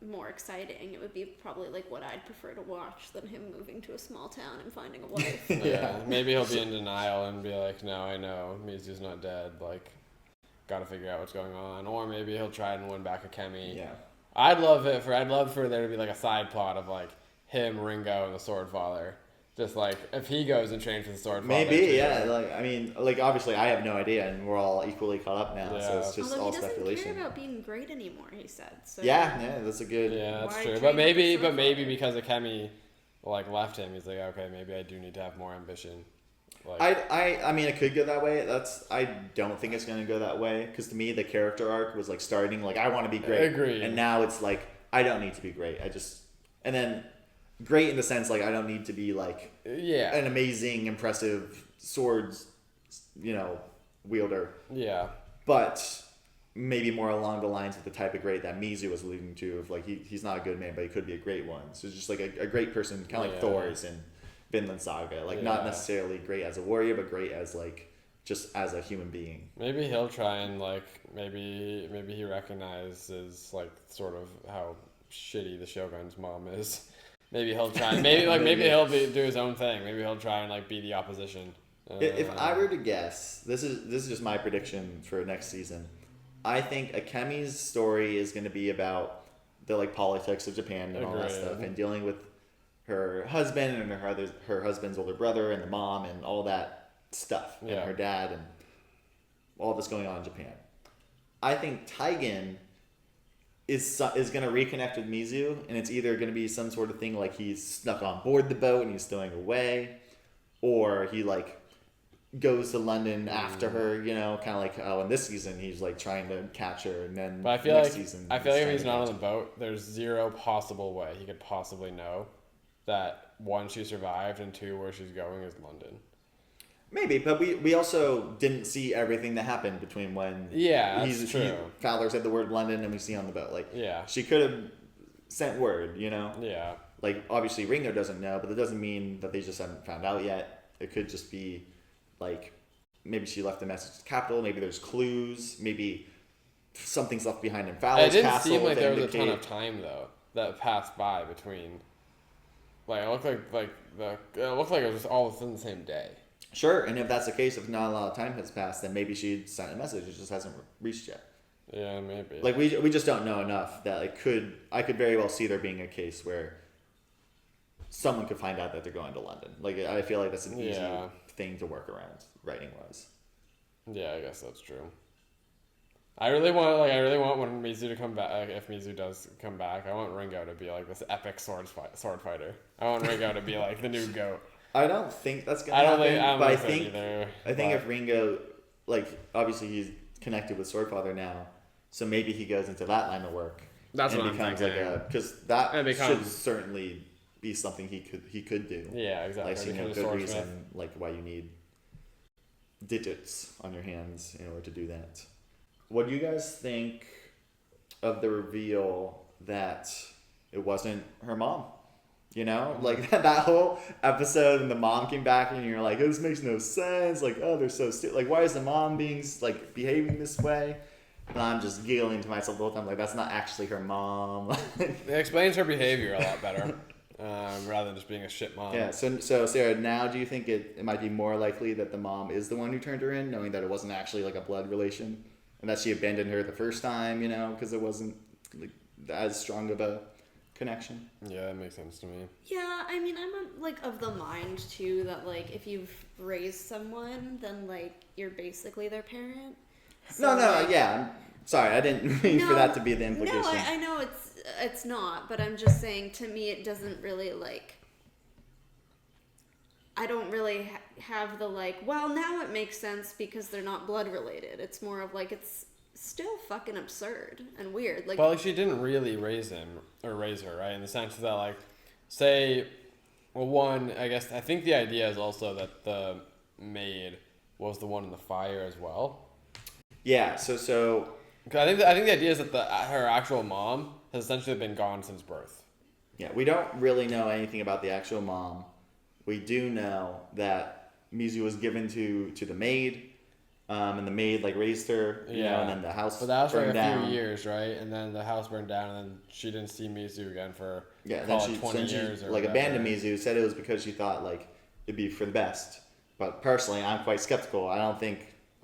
more exciting. It would be probably like what I'd prefer to watch than him moving to a small town and finding a wife. Yeah, maybe he'll be in denial and be like, "No, I know Mizu's not dead. Like, got to figure out what's going on." Or maybe he'll try and win back Akemi. Yeah. I'd love for there to be like a side plot of like him, Ringo, and the Sword Father. Just like if he goes and trains with the Sword Father. Maybe, too. yeah. Like I mean, like obviously I have no idea, and we're all equally caught up now, so Yeah. it's just Although all he doesn't speculation. care about being great anymore, he said. So Yeah, that's a good. Yeah, that's Why true. train But with the Sword maybe Father? because Akemi like left him, he's like, okay, maybe I do need to have more ambition. Like, I mean, it could go that way. I don't think it's gonna go that way because to me the character arc was like starting like I want to be great, Agreed. and now it's like I don't need to be great. And then great in the sense like I don't need to be like yeah, an amazing, impressive swords, wielder, yeah, but maybe more along the lines of the type of great that Mizu was alluding to of like he's not a good man, but he could be a great one. So just like a great person, kind of like Yeah. Thor's in Vinland Saga, like not Yeah. necessarily great as a warrior, but great as like just as a human being. maybe he'll try and like maybe he recognizes like sort of how shitty the Shogun's mom is. Maybe he'll try. Maybe he'll do his own thing. Maybe he'll try and like be the opposition. If I were to guess, this is just my prediction for next season. I think Akemi's story is going to be about the like politics of Japan and all that Agreed. stuff, and dealing with her husband and her husband's older brother and the mom and all that stuff, and Yeah. her dad and all this going on in Japan. I think Taigen is going to reconnect with Mizu, and it's either going to be some sort of thing like he's snuck on board the boat and he's stowing away, or he like goes to London after her, you know, kind of like how in this season he's like trying to catch her, and then But I feel next like season I feel like if trying he's to not on catch the boat, there's zero possible way he could possibly know that one, she survived, and two, where she's going is London. Maybe, but we also didn't see everything that happened between when that's true. Fowler said the word London and we see on the boat. Like, Yeah. she could have sent word, you know? Yeah. Like, obviously Ringo doesn't know, but that doesn't mean that they just haven't found out yet. It could just be, like, maybe she left a message to the Capitol, maybe there's clues, maybe something's left behind in Fowler's It didn't castle. seem like to there was a indicate- ton of time, though, that passed by between... Like, it looked like it was just all within the same day. Sure, and if that's the case, if not a lot of time has passed, then maybe she sent a message, it just hasn't reached yet. Yeah, maybe. Like, we just don't know enough that I could very well see there being a case where someone could find out that they're going to London. Like, I feel like that's an easy thing to work around, writing-wise. Yeah, I guess that's true. I really want when Mizu to come back. Like, if Mizu does come back, I want Ringo to be like this epic sword fighter. I want Ringo to be like the new GOAT. I don't think that's gonna happen. But I think if Ringo, like, obviously he's connected with Swordfather now, so maybe he goes into that line of work. That's and what I'm becomes thinking. Because that should certainly be something he could do. Yeah, exactly. Like, so you know, good reason, like, why you need digits on your hands in order to do that. What do you guys think of the reveal that it wasn't her mom? You know, like that whole episode when the mom came back and you're like, oh, this makes no sense. Like, oh, they're so stupid. Like, why is the mom behaving this way? And I'm just giggling to myself the whole time. Like, that's not actually her mom. It explains her behavior a lot better, rather than just being a shit mom. Yeah. So Sarah, now do you think it might be more likely that the mom is the one who turned her in, knowing that it wasn't actually like a blood relation, and that she abandoned her the first time, you know, because it wasn't like as strong of a connection? Yeah, that makes sense to me. Yeah, I mean, I'm like of the mind too that like if you've raised someone, then like you're basically their parent. So, Yeah. I'm sorry, I didn't mean for that to be the implication. No, I know it's not, but I'm just saying, to me, it doesn't really like. I don't really have the like. Well, now it makes sense because they're not blood related. It's more of like it's still fucking absurd and weird. Like, well, like, she didn't really raise him or raise her, right? In the sense that, like, say, well, one, I think the idea is also that the maid was the one in the fire as well. Yeah. So. I think the idea is that her actual mom has essentially been gone since birth. Yeah, we don't really know anything about the actual mom. We do know that Mizu was given to the maid. And the maid like raised her, you know, and then the house burned down. But that was for a few years, right? And then the house burned down, and then she didn't see Mizu again for then she 20 years or like whatever. abandoned Mizu. Said it was because she thought like it'd be for the best. But personally, I'm quite skeptical. I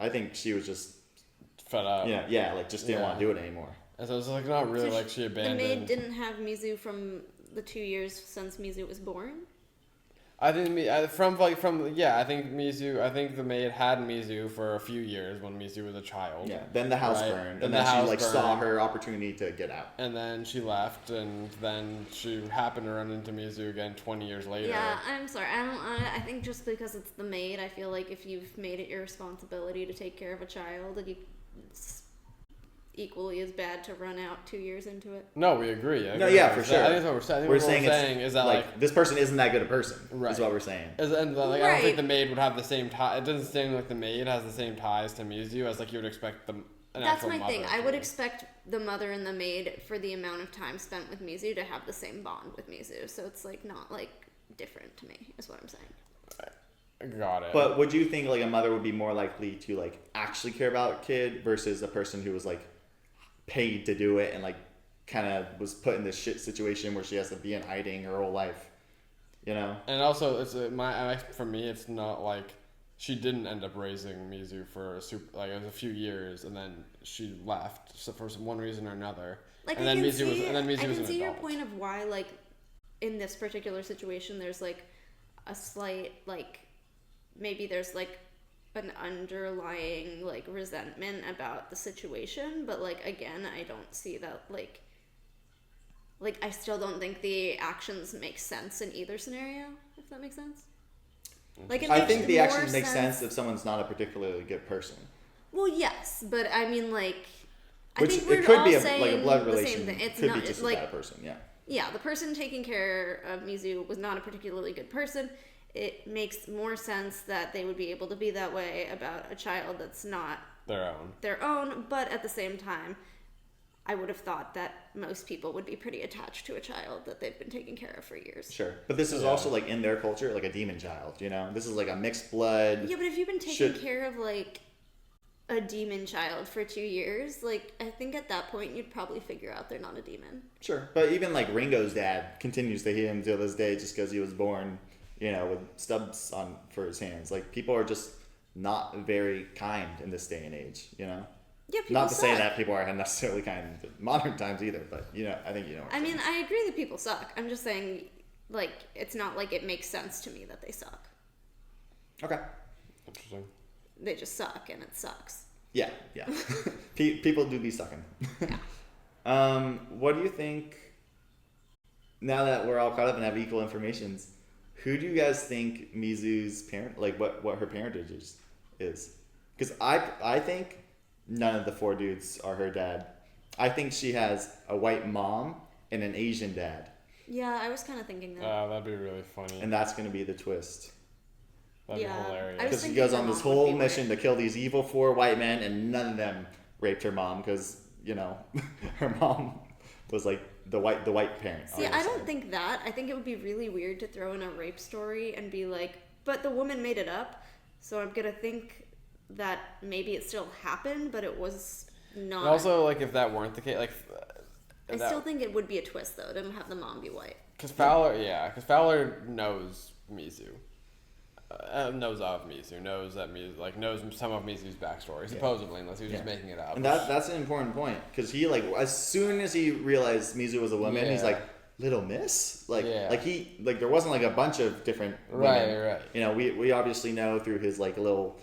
think she was just fed up. Yeah, like just didn't want to do it anymore. And so it's like not really like she abandoned. The maid didn't have Mizu from the 2 years since Mizu was born. I think I think Mizu. I think the maid had Mizu for a few years when Mizu was a child. Yeah. Then the house burned, and then she like saw her opportunity to get out. And then she left, and then she happened to run into Mizu again 20 years later. Yeah, I'm sorry. I think just because it's the maid, I feel like if you've made it your responsibility to take care of a child, it's equally as bad to run out 2 years into it. No, we agree. For sure. I think what we're saying. We're saying is that like this person isn't that good a person. Right. Is what we're saying. And I don't think the maid would have the same tie. It doesn't seem like the maid has the same ties to Mizu as like you would expect an That's actual my mother thing. to. I would expect the mother and the maid, for the amount of time spent with Mizu, to have the same bond with Mizu. So it's like not like different to me, is what I'm saying. Got it. But would you think like a mother would be more likely to like actually care about a kid versus a person who was like paid to do it and like kind of was put in this shit situation where she has to be in hiding her whole life, you know? And also, for me, it's not like she didn't end up raising Mizu for it was a few years, and then she left for one reason or another. Like, and then Mizu was an adult. I can see your point of why, like, in this particular situation, there's like a slight like maybe there's like an underlying like resentment about the situation, but like again, I don't see that like I still don't think the actions make sense in either scenario, if that makes sense. Like, it I makes think the more action makes sense if someone's not a particularly good person. Well, yes, but I mean, like, I Which think we're it could all be saying like a blood the same relation. thing. It's could not be just like, a bad person. Yeah. yeah, the person taking care of Mizu was not a particularly good person. It makes more sense that they would be able to be that way about a child that's not their own. But at the same time, I would have thought that most people would be pretty attached to a child that they've been taking care of for years. Sure, but this is also like in their culture, like a demon child. You know, this is like a mixed blood. Yeah, but if you've been taking care of like a demon child for 2 years, like, I think at that point you'd probably figure out they're not a demon. Sure, but even like Ringo's dad continues to hate him till this day just because he was born, you know, with stubs on for his hands. Like, people are just not very kind in this day and age. You know. Yeah, people not to suck. say that people aren't necessarily kind in modern times either, but you know, I think you know. I mean, I agree that people suck. I'm just saying, like, it's not like it makes sense to me that they suck. Okay. Interesting. They just suck, and it sucks. Yeah. People do be sucking. What do you think, now that we're all caught up and have equal informations, who do you guys think Mizu's parent, like what her parentage is? Because I think none of the 4 dudes are her dad. I think she has a white mom and an Asian dad. Yeah, I was kind of thinking that. That'd be really funny. And that's going to be the twist. That'd be hilarious. Because she goes on this whole mission to kill these evil 4 white men, and none of them raped her mom because, you know, her mom was like the white parent. See, I don't think that. I think it would be really weird to throw in a rape story and be like, but the woman made it up, so I'm going to think that maybe it still happened, but it was not. And also, like, if that weren't the case, like, I still think it would be a twist, though, to have the mom be white. Because Fowler knows Mizu. Knows of Mizu, knows that Mizu, like, knows some of Mizu's backstory, supposedly, unless he was just making it up. And that's an important point, because he, like, as soon as he realized Mizu was a woman, he's like, little miss? Like, there wasn't, like, a bunch of different women. Right. You know, we obviously know through his, like, little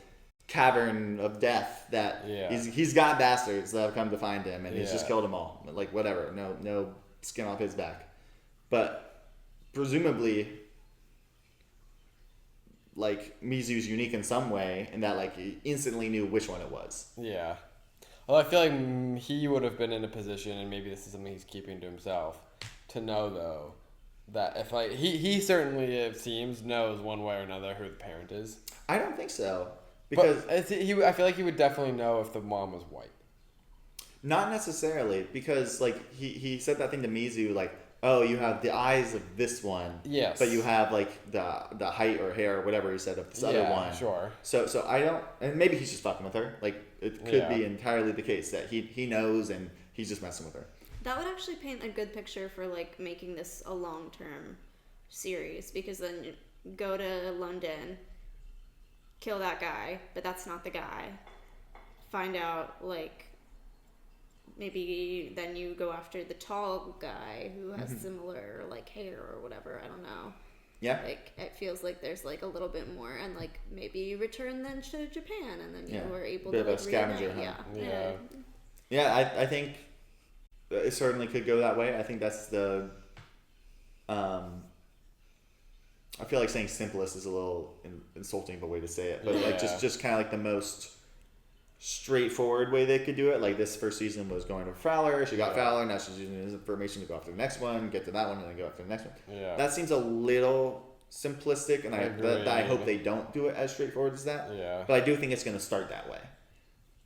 cavern of death that he's got bastards that have come to find him, and he's just killed them all. Like, whatever, no skin off his back. But presumably, like, Mizu's unique in some way, in that, like, he instantly knew which one it was. Yeah. Well, I feel like he would have been in a position, and maybe this is something he's keeping to himself, to know, though, that if, like, he certainly, it seems, knows one way or another who the parent is. I don't think so. Because I feel like he would definitely know if the mom was white. Not necessarily, because, like, he said that thing to Mizu, like, oh, you have the eyes of this one, but you have, like, the height or hair or whatever he said of this other one. Sure. So I don't, and maybe he's just fucking with her. Like, it could be entirely the case that he knows and he's just messing with her. That would actually paint a good picture for, like, making this a long-term series, because then you go to London, kill that guy, but that's not the guy. Find out, like, maybe then you go after the tall guy who has similar, like, hair or whatever. I don't know. Yeah. Like, it feels like there's, like, a little bit more, and, like, maybe you return then to Japan, and then you were able to, like, scavenger reunite. hunt. Yeah, I think it certainly could go that way. I think that's the I feel like saying simplest is a little insulting of a way to say it, but like just kind of like the most straightforward way they could do it. Like, this first season was going to Fowler, she got Fowler, now she's using his information to go after the next one, get to that one, and then go after the next one. Yeah. That seems a little simplistic, and I hope they don't do it as straightforward as that. Yeah. But I do think it's going to start that way.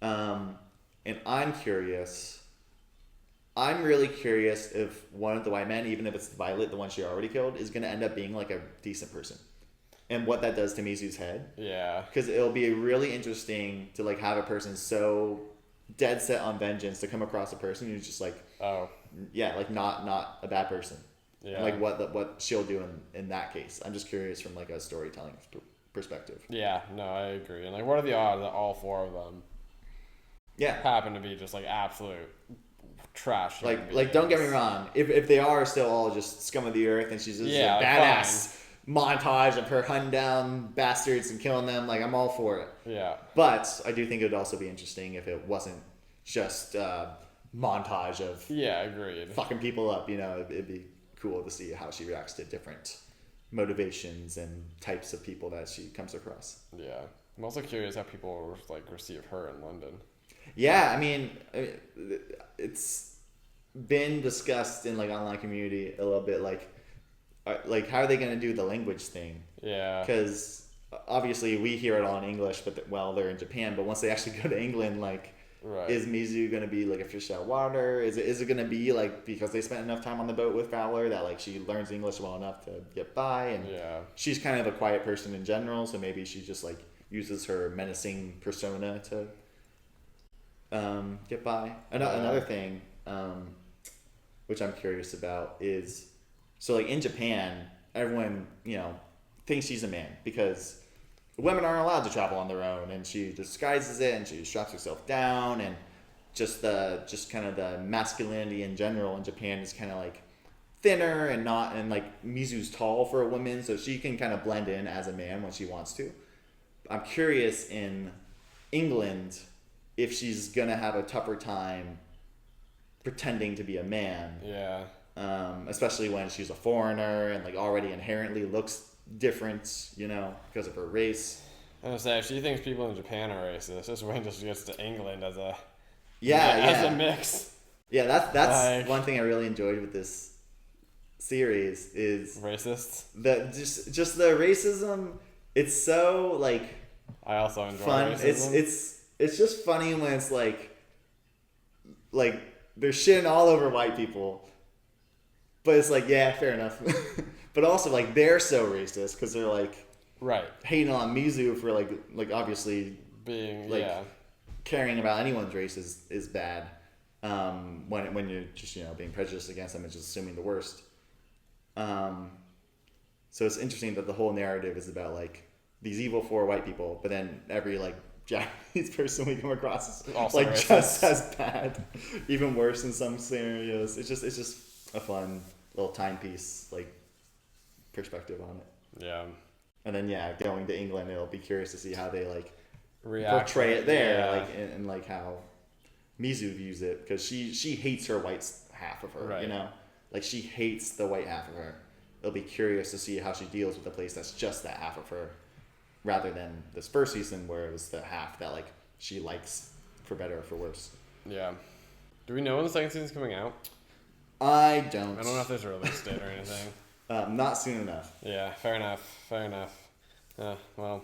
And I'm curious. I'm really curious if one of the white men, even if it's Violet, the one she already killed, is going to end up being, like, a decent person. And what that does to Mizu's head. Yeah. Because it'll be really interesting to, like, have a person so dead set on vengeance to come across a person who's just, like... Oh. Yeah, like, not a bad person. Yeah. And, like, what she'll do in that case. I'm just curious from, like, a storytelling perspective. Yeah, no, I agree. And, like, what are the odds that all 4 of them happen to be just, like, absolute... trash. Like don't get me wrong. If they are still all just scum of the earth and she's just a badass montage of her hunting down bastards and killing them, like, I'm all for it. Yeah. But I do think it would also be interesting if it wasn't just a montage of agreed. fucking people up. You know, it'd be cool to see how she reacts to different motivations and types of people that she comes across. Yeah. I'm also curious how people like receive her in London. Yeah, I mean, it's been discussed in like online community a little bit, like how are they going to do the language thing? Yeah. Because obviously we hear it all in English, but they're in Japan. But once they actually go to England, like, Right. is Mizu going to be like a fish out of water? Is it going to be like because they spent enough time on the boat with Fowler that like she learns English well enough to get by? And Yeah. she's kind of a quiet person in general, so maybe she just like uses her menacing persona to get by. Another thing, which I'm curious about is, so like in Japan, everyone, thinks she's a man because women aren't allowed to travel on their own, and she disguises it and she straps herself down, and just kind of the masculinity in general in Japan is kind of like thinner and like Mizu's tall for a woman, so she can kind of blend in as a man when she wants to. I'm curious in England if she's gonna have a tougher time pretending to be a man. Yeah. Especially when she's a foreigner and like already inherently looks different, because of her race. I was gonna say, if she thinks people in Japan are racist, just wait until she gets to England as a Yeah. a mix. Yeah, that's Like- one thing I really enjoyed with this series is Racists. that just the racism. It's so like I also enjoy fun. racism. It's just funny when it's like they're shitting all over white people, but it's like, yeah, fair enough. But also like they're so racist because they're like right. hating on Mizu for like obviously Being like yeah. caring about anyone's race is bad. When you're just being prejudiced against them and just assuming the worst. So it's interesting that the whole narrative is about like these evil four white people, but then every like Japanese person we come across is Also like racist. just as bad, even worse in some scenarios. It's just a fun little timepiece like perspective on it. Yeah. And then going to England, it'll be curious to see how they like React. portray it there, Yeah. like and like how Mizu views it, because she hates her white half of her, Right. like she hates the white half of her. It'll be curious to see how she deals with a place that's just that half of her, rather than this first season where it was the half that like she likes for better or for worse. Yeah. Do we know when the second season's coming out? I don't. I don't know if there's a release date or anything. Not soon enough. Yeah, fair enough. Well,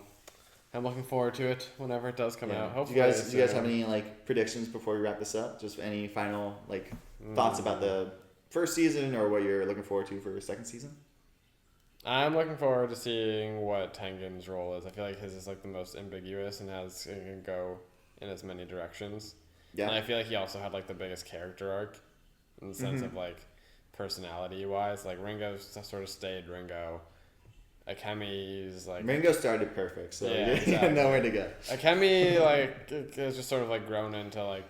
I'm looking forward to it whenever it does come out. Do Hopefully, you guys soon. have any like predictions before we wrap this up? Just any final like thoughts about the first season or what you're looking forward to for the second season? I'm looking forward to seeing what Tengen's role is. I feel like his is like the most ambiguous and it can go in as many directions. Yeah. And I feel like he also had like the biggest character arc in the sense of like personality wise. Like Ringo sort of stayed Ringo. Akemi's like Ringo started perfect, so Yeah, you exactly. have nowhere to go. Akemi like has just sort of like grown into like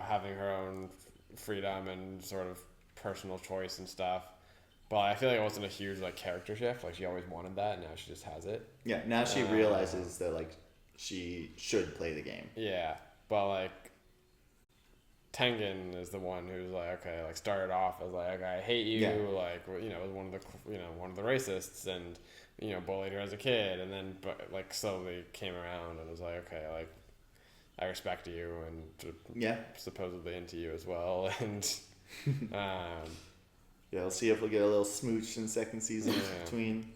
having her own freedom and sort of personal choice and stuff. But I feel like it wasn't a huge like character shift. Like she always wanted that, and now she just has it. Yeah, now she realizes that like she should play the game. Yeah, but like Tengen is the one who's like, okay, like started off as like, okay, I hate you, Yeah. like was one of the racists, and bullied her as a kid, and then but like slowly came around and was like, okay, like I respect you and Yeah. supposedly into you as well, and Yeah, we'll see if we'll get a little smooch in second season Yeah. between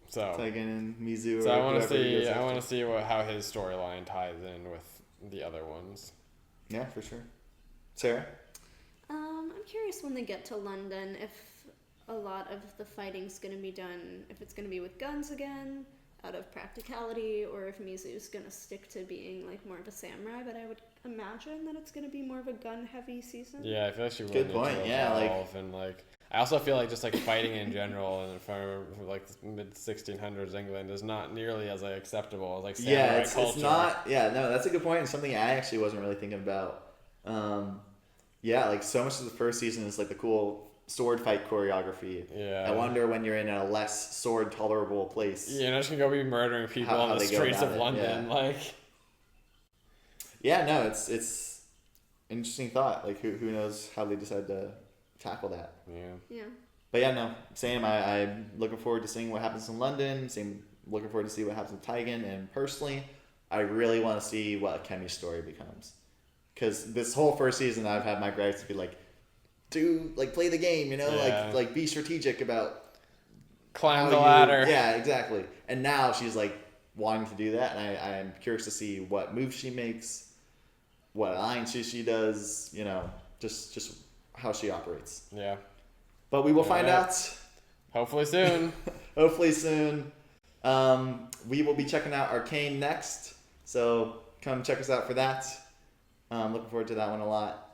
so Tengen and Mizu. so I want to whoever he see goes I want after. to see how his storyline ties in with the other ones. Yeah, for sure. Sarah? I'm curious when they get to London if a lot of the fighting's going to be done, if it's going to be with guns again, out of practicality, or if Mizu's going to stick to being like more of a samurai. But I would imagine that it's going to be more of a gun-heavy season. Yeah, I feel like she will Good need point, to yeah, like- evolve, and like I also feel like just like fighting in general and from like mid 1600s England is not nearly as like acceptable as like samurai Yeah, it's culture. not. Yeah, no, that's a good point, and something I actually wasn't really thinking about. Yeah, like so much of the first season is like the cool sword fight choreography. Yeah. I wonder when you're in a less sword tolerable place. You're not just gonna go be murdering people How on the they go streets about of it, London, yeah. like. Yeah, no, it's interesting thought. Like who knows how they decide to tackle that. Yeah. Yeah. But yeah, no, same. I'm looking forward to seeing what happens in London. Same, looking forward to see what happens with Taigen. And personally, I really want to see what Kemi's story becomes. Because this whole first season, I've had my gripes to be like, dude, like play the game, you know, Yeah. like be strategic about Climb how the you- ladder. Yeah, exactly. And now she's like wanting to do that, and I am curious to see what moves she makes, what alliances she does, you know, just how she operates. Yeah. But we will find Yeah. out. Hopefully soon. Hopefully soon. We will be checking out Arcane next, so come check us out for that. Looking forward to that one a lot.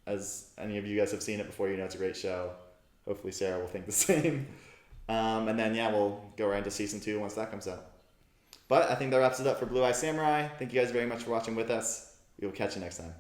As any of you guys have seen it before, you know it's a great show. Hopefully Sarah will think the same. And then yeah, we'll go right into season 2 once that comes out. But I think that wraps it up for Blue Eye Samurai. Thank you guys very much for watching with us. We will catch you next time.